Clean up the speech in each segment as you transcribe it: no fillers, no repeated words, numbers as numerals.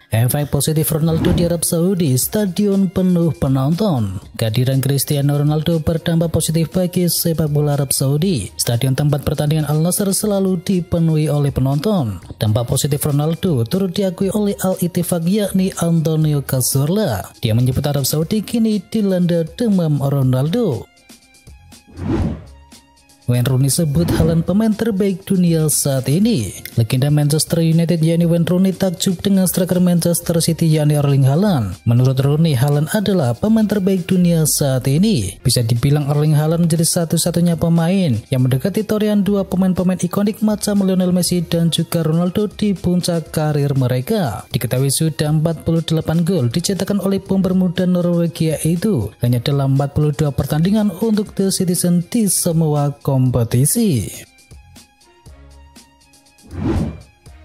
Efek positif Ronaldo di Arab Saudi, stadion penuh penonton. Kehadiran Cristiano Ronaldo berdampak positif bagi sepak bola Arab Saudi. Stadion tempat pertandingan Al Nassr selalu dipenuhi oleh penonton. Dampak positif Ronaldo turut diakui oleh Al-Ittifaq, yakni Antonio Cazorla. Dia menyebut Arab Saudi kini dilanda demam Ronaldo. Wayne Rooney sebut Haaland pemain terbaik dunia saat ini. Legenda Manchester United yakni Wayne Rooney takjub dengan striker Manchester City yakni Erling Haaland. Menurut Rooney, Haaland adalah pemain terbaik dunia saat ini. Bisa dibilang Erling Haaland menjadi satu-satunya pemain yang mendekati torehan dua pemain-pemain ikonik macam Lionel Messi dan juga Ronaldo di puncak karir mereka. Diketahui sudah 48 gol dicetakkan oleh pemain muda Norwegia itu hanya dalam 42 pertandingan untuk The Citizen di semua kompetisi.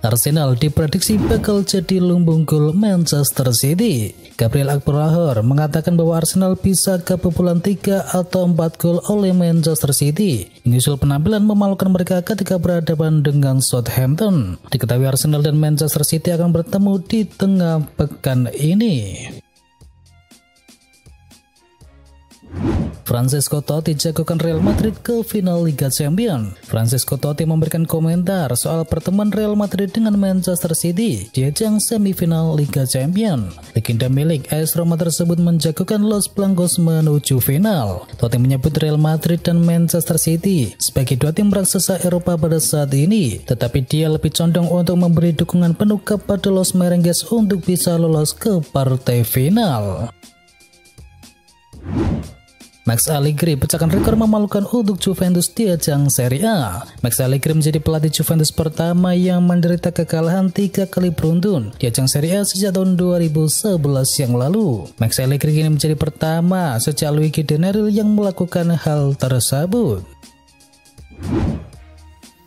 Arsenal diprediksi bakal jadi lumbung gol Manchester City. Gabriel Agbonlahor mengatakan bahwa Arsenal bisa kebobolan 3 atau 4 gol oleh Manchester City, menyusul penampilan memalukan mereka ketika berhadapan dengan Southampton. Diketahui Arsenal dan Manchester City akan bertemu di tengah pekan ini. Francesco Totti jagokan Real Madrid ke final Liga Champions. Francesco Totti memberikan komentar soal pertemuan Real Madrid dengan Manchester City di ajang semifinal Liga Champions. Legenda milik AS Roma tersebut menjagokan Los Blancos menuju final. Totti menyebut Real Madrid dan Manchester City sebagai dua tim raksasa Eropa pada saat ini, tetapi dia lebih condong untuk memberi dukungan penuh kepada Los Merengues untuk bisa lolos ke partai final. Max Allegri pecahkan rekor memalukan untuk Juventus di ajang Serie A. Max Allegri menjadi pelatih Juventus pertama yang menderita kekalahan 3 kali beruntun di ajang Serie A sejak tahun 2011 yang lalu. Max Allegri kini menjadi pertama sejak Luigi Denaril yang melakukan hal tersebut.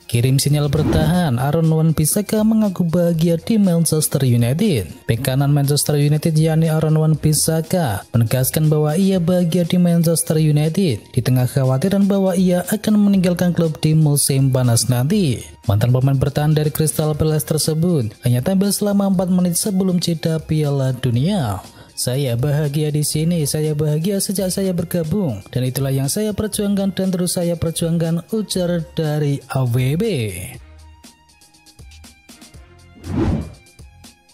Kirim sinyal bertahan, Aaron Wan-Bissaka mengaku bahagia di Manchester United. Bek kanan Manchester United yakni Aaron Wan-Bissaka menegaskan bahwa ia bahagia di Manchester United di tengah kekhawatiran bahwa ia akan meninggalkan klub di musim panas nanti. Mantan pemain bertahan dari Crystal Palace tersebut hanya tampil selama 4 menit sebelum jeda Piala Dunia. Saya bahagia di sini, saya bahagia sejak saya bergabung, dan itulah yang saya perjuangkan dan terus saya perjuangkan, ujar dari AWB.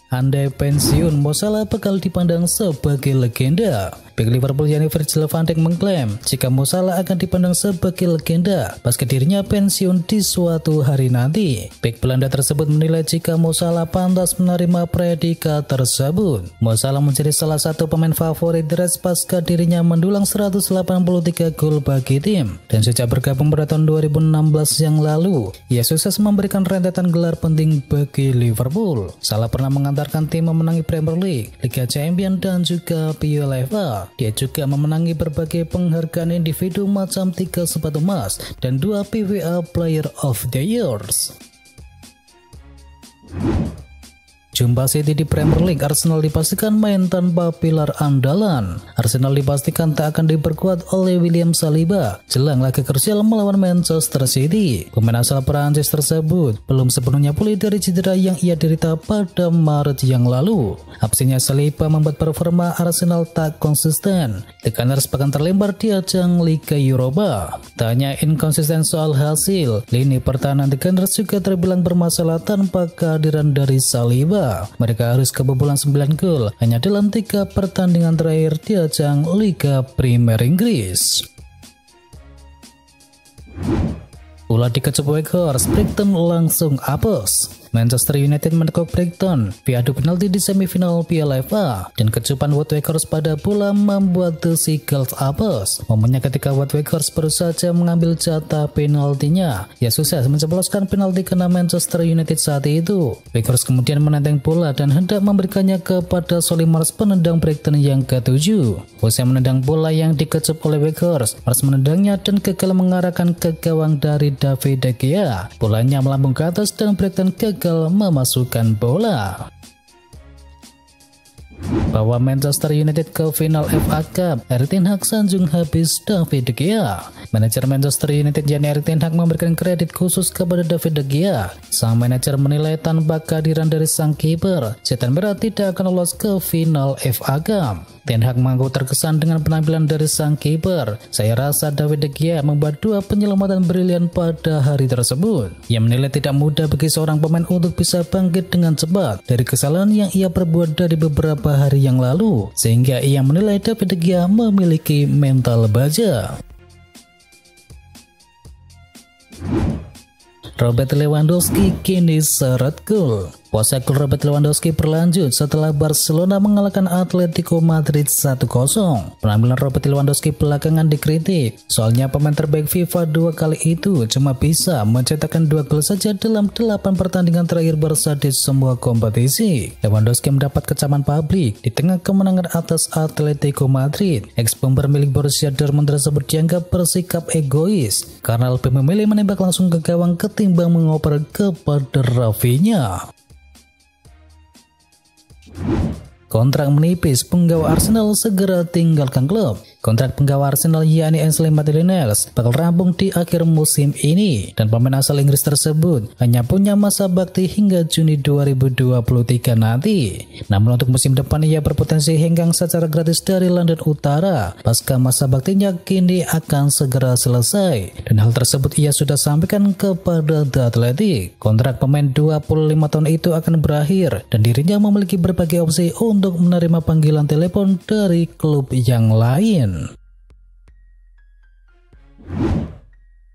Andai pensiun, Mo Salah bakal dipandang sebagai legenda. Bek Liverpool yakni Virgil van Dijk mengklaim jika Mo Salah akan dipandang sebagai legenda pasca dirinya pensiun di suatu hari nanti. Bek Belanda tersebut menilai jika Mo Salah pantas menerima predikat tersebut. Mo Salah menjadi salah satu pemain favorit The Reds pasca dirinya mendulang 183 gol bagi tim, dan sejak bergabung pada tahun 2016 yang lalu, ia sukses memberikan rentetan gelar penting bagi Liverpool. Salah pernah mengantarkan tim memenangi Premier League, Liga Champions, dan juga Piala FA. Dia juga memenangi berbagai penghargaan individu macam 3 sepatu emas dan 2 PWA Player of the Years. Jumpa City di Premier League, Arsenal dipastikan main tanpa pilar andalan. Arsenal dipastikan tak akan diperkuat oleh William Saliba jelang laga krusial melawan Manchester City. Pemain asal Prancis tersebut belum sepenuhnya pulih dari cedera yang ia derita pada Maret yang lalu. Absennya Saliba membuat performa Arsenal tak konsisten. The Gunners bahkan terlempar di ajang Liga Eropa. Tak hanya inkonsisten soal hasil, lini pertahanan The Gunners juga terbilang bermasalah tanpa kehadiran dari Saliba. Mereka harus kebobolan 9 gol hanya dalam 3 pertandingan terakhir di ajang Liga Premier Inggris. Bola dikecup Weghorst, Brighton langsung apes. Manchester United menekuk Brighton via adu penalti di semifinal Piala FA, dan kecupan Wout Weghorst pada bola membuat The Seagulls apes. Momennya ketika Wout Weghorst baru saja mengambil jatah penaltinya, ia sukses menceploskan penalti kena Manchester United saat itu. Weghorst kemudian menenteng bola dan hendak memberikannya kepada Solly March, penendang Brighton yang ke-7. Usai menendang bola yang dikecup oleh Weghorst, March menendangnya dan gagal mengarahkan ke gawang dari David De Gea. Bolanya melambung ke atas dan Brighton gagal memasukkan bola. Bawa Manchester United ke final FA Cup, Erik ten Hag sanjung habis David De Gea. Manajer Manchester United Jan Erik ten Hag memberikan kredit khusus kepada David De Gea. Sang manajer menilai tanpa kehadiran dari sang kiper, Setan Merah tidak akan lolos ke final FA Cup. Ten Hag mengaku terkesan dengan penampilan dari sang kiper. Saya rasa David De Gea membuat 2 penyelamatan brilian pada hari tersebut. Ia menilai tidak mudah bagi seorang pemain untuk bisa bangkit dengan cepat dari kesalahan yang ia perbuat dari beberapa hari yang lalu, sehingga ia menilai David De Gea memiliki mental baja. Robert Lewandowski kini seret gol. Puasa gol Robert Lewandowski berlanjut setelah Barcelona mengalahkan Atletico Madrid 1-0. Penampilan Robert Lewandowski belakangan dikritik, soalnya pemain terbaik FIFA 2 kali itu cuma bisa mencetakkan 2 gol saja dalam 8 pertandingan terakhir Barca di semua kompetisi. Lewandowski mendapat kecaman publik di tengah kemenangan atas Atletico Madrid. Ex-pemain milik Borussia Dortmund tersebut dianggap bersikap egois karena lebih memilih menembak langsung ke gawang ketimbang mengoper kepada Rafinha. Kontrak menipis, penggawa Arsenal segera tinggalkan klub. Kontrak penggawa Arsenal yakni Ainsley Maitland-Niles bakal rampung di akhir musim ini, dan pemain asal Inggris tersebut hanya punya masa bakti hingga Juni 2023 nanti. Namun untuk musim depan ia berpotensi hengkang secara gratis dari London Utara pasca masa baktinya kini akan segera selesai, dan hal tersebut ia sudah sampaikan kepada The Athletic. Kontrak pemain 25 tahun itu akan berakhir dan dirinya memiliki berbagai opsi untuk menerima panggilan telepon dari klub yang lain.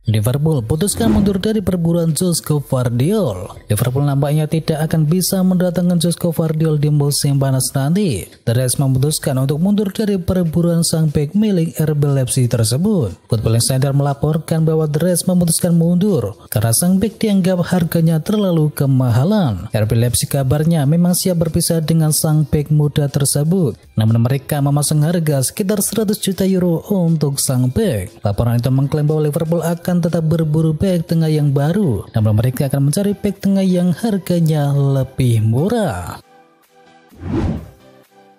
Liverpool putuskan mundur dari perburuan Josko Gvardiol. Liverpool nampaknya tidak akan bisa mendatangkan Josko Gvardiol di musim panas nanti. The Reds memutuskan untuk mundur dari perburuan sang bek milik RB Leipzig tersebut. Football Insider melaporkan bahwa The Reds memutuskan mundur karena sang bek dianggap harganya terlalu kemahalan. RB Leipzig kabarnya memang siap berpisah dengan sang bek muda tersebut, namun mereka memasang harga sekitar 100 juta euro untuk sang bek. Laporan itu mengklaim bahwa Liverpool akan tetap berburu bek tengah yang baru, namun mereka akan mencari bek tengah yang harganya lebih murah.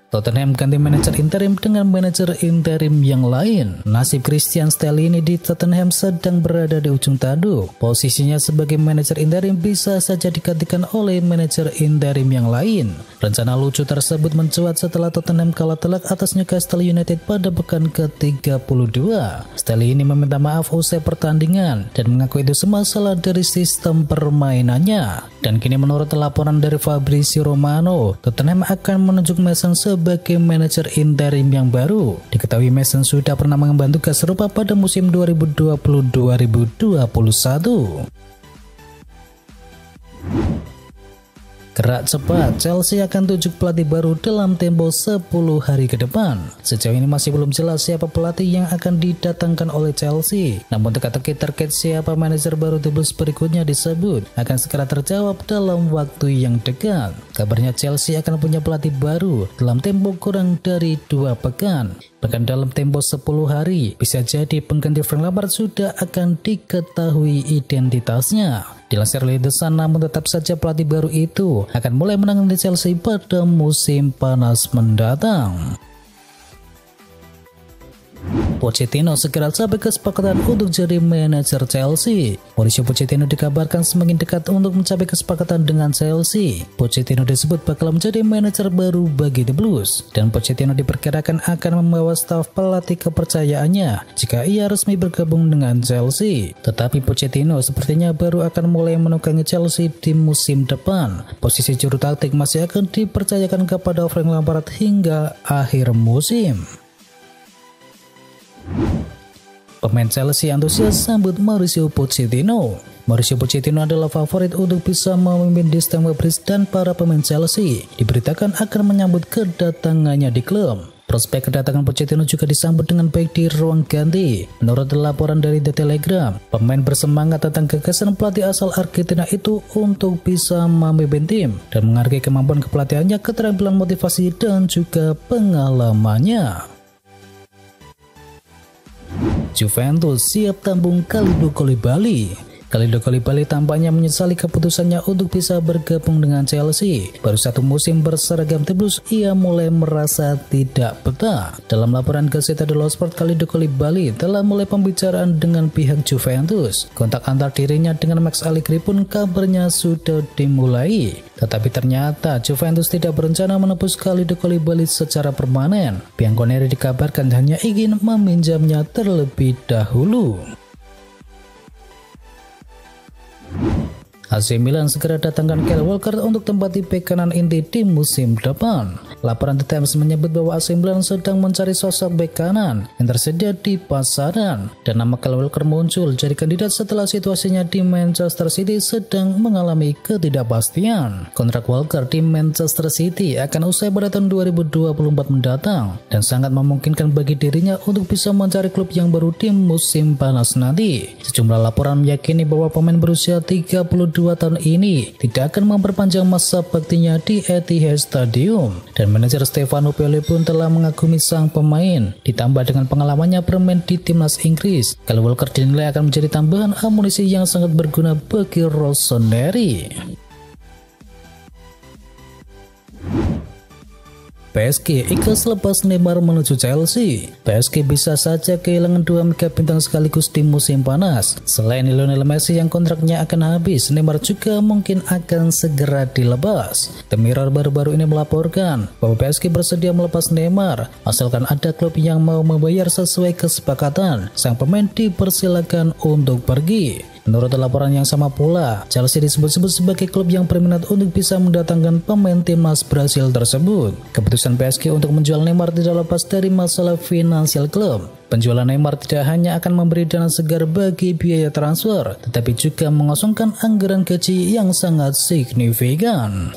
Tottenham ganti manajer interim dengan manajer interim yang lain. Nasib Christian Stellini di Tottenham sedang berada di ujung tanduk. Posisinya sebagai manajer interim bisa saja digantikan oleh manajer interim yang lain. Rencana lucu tersebut mencuat setelah Tottenham kalah telak atas Newcastle United pada pekan ke-32. Stellini meminta maaf usai pertandingan dan mengaku itu semua salah dari sistem permainannya. Dan kini menurut laporan dari Fabrizio Romano, Tottenham akan menunjuk Mason sebagai manajer interim yang baru. Diketahui Mason sudah pernah mengemban tugas serupa pada musim 2020-2021. Gerak cepat, Chelsea akan tunjuk pelatih baru dalam tempo 10 hari ke depan. Sejauh ini masih belum jelas siapa pelatih yang akan didatangkan oleh Chelsea. Namun teka-teki terkait siapa manajer baru di Blues berikutnya disebut akan segera terjawab dalam waktu yang dekat. Kabarnya Chelsea akan punya pelatih baru dalam tempo kurang dari 2 pekan. Bahkan dalam tempo 10 hari, bisa jadi pengganti Frank Lampard sudah akan diketahui identitasnya. Dilansir oleh The Sun, namun tetap saja pelatih baru itu akan mulai menangani Chelsea pada musim panas mendatang. Pochettino segera capai kesepakatan untuk jadi manajer Chelsea. Mauricio Pochettino dikabarkan semakin dekat untuk mencapai kesepakatan dengan Chelsea. Pochettino disebut bakal menjadi manajer baru bagi The Blues, dan Pochettino diperkirakan akan membawa staf pelatih kepercayaannya jika ia resmi bergabung dengan Chelsea. Tetapi Pochettino sepertinya baru akan mulai menukangi Chelsea di musim depan. Posisi juru taktik masih akan dipercayakan kepada Frank Lampard hingga akhir musim. Pemain Chelsea antusias sambut Mauricio Pochettino. Mauricio Pochettino adalah favorit untuk bisa memimpin di Stamford Bridge dan para pemain Chelsea diberitakan akan menyambut kedatangannya di klub. Prospek kedatangan Pochettino juga disambut dengan baik di ruang ganti. Menurut laporan dari The Telegraph, pemain bersemangat tentang gagasan pelatih asal Argentina itu untuk bisa memimpin tim dan menghargai kemampuan kepelatihannya, keterampilan motivasi dan juga pengalamannya. Juventus siap tampung Kalidou Koulibaly. Kalidou Koulibaly tampaknya menyesali keputusannya untuk bisa bergabung dengan Chelsea. Baru 1 musim berseragam The Blues, ia mulai merasa tidak betah. Dalam laporan Gazzetta dello Sport, Kalidou Koulibaly telah mulai pembicaraan dengan pihak Juventus. Kontak antar dirinya dengan Max Allegri pun kabarnya sudah dimulai. Tetapi ternyata Juventus tidak berencana menebus Kalidou Koulibaly secara permanen. Bianconeri dikabarkan hanya ingin meminjamnya terlebih dahulu. AC Milan segera datangkan Kyle Walker untuk tempati bek kanan inti di musim depan. Laporan The Times menyebut bahwa AC Milan sedang mencari sosok bek kanan yang tersedia di pasaran, dan nama Kyle Walker muncul jadi kandidat setelah situasinya di Manchester City sedang mengalami ketidakpastian. Kontrak Walker di Manchester City akan usai pada tahun 2024 mendatang, dan sangat memungkinkan bagi dirinya untuk bisa mencari klub yang baru di musim panas nanti. Sejumlah laporan meyakini bahwa pemain berusia 32 tahun ini tidak akan memperpanjang masa baktinya di Etihad Stadium, dan manajer Stefano Pioli pun telah mengagumi sang pemain. Ditambah dengan pengalamannya bermain di timnas Inggris, Kyle Walker dinilai akan menjadi tambahan amunisi yang sangat berguna bagi Rossoneri. PSG ikhlas lepas Neymar menuju Chelsea. PSG bisa saja kehilangan 2 mega bintang sekaligus di musim panas. Selain Lionel Messi yang kontraknya akan habis, Neymar juga mungkin akan segera dilepas. The Mirror baru-baru ini melaporkan bahwa PSG bersedia melepas Neymar asalkan ada klub yang mau membayar sesuai kesepakatan. Sang pemain dipersilakan untuk pergi. Menurut laporan yang sama pula, Chelsea disebut-sebut sebagai klub yang berminat untuk bisa mendatangkan pemain timnas Brasil tersebut. Keputusan PSG untuk menjual Neymar tidak lepas dari masalah finansial klub. Penjualan Neymar tidak hanya akan memberi dana segar bagi biaya transfer, tetapi juga mengosongkan anggaran gaji yang sangat signifikan.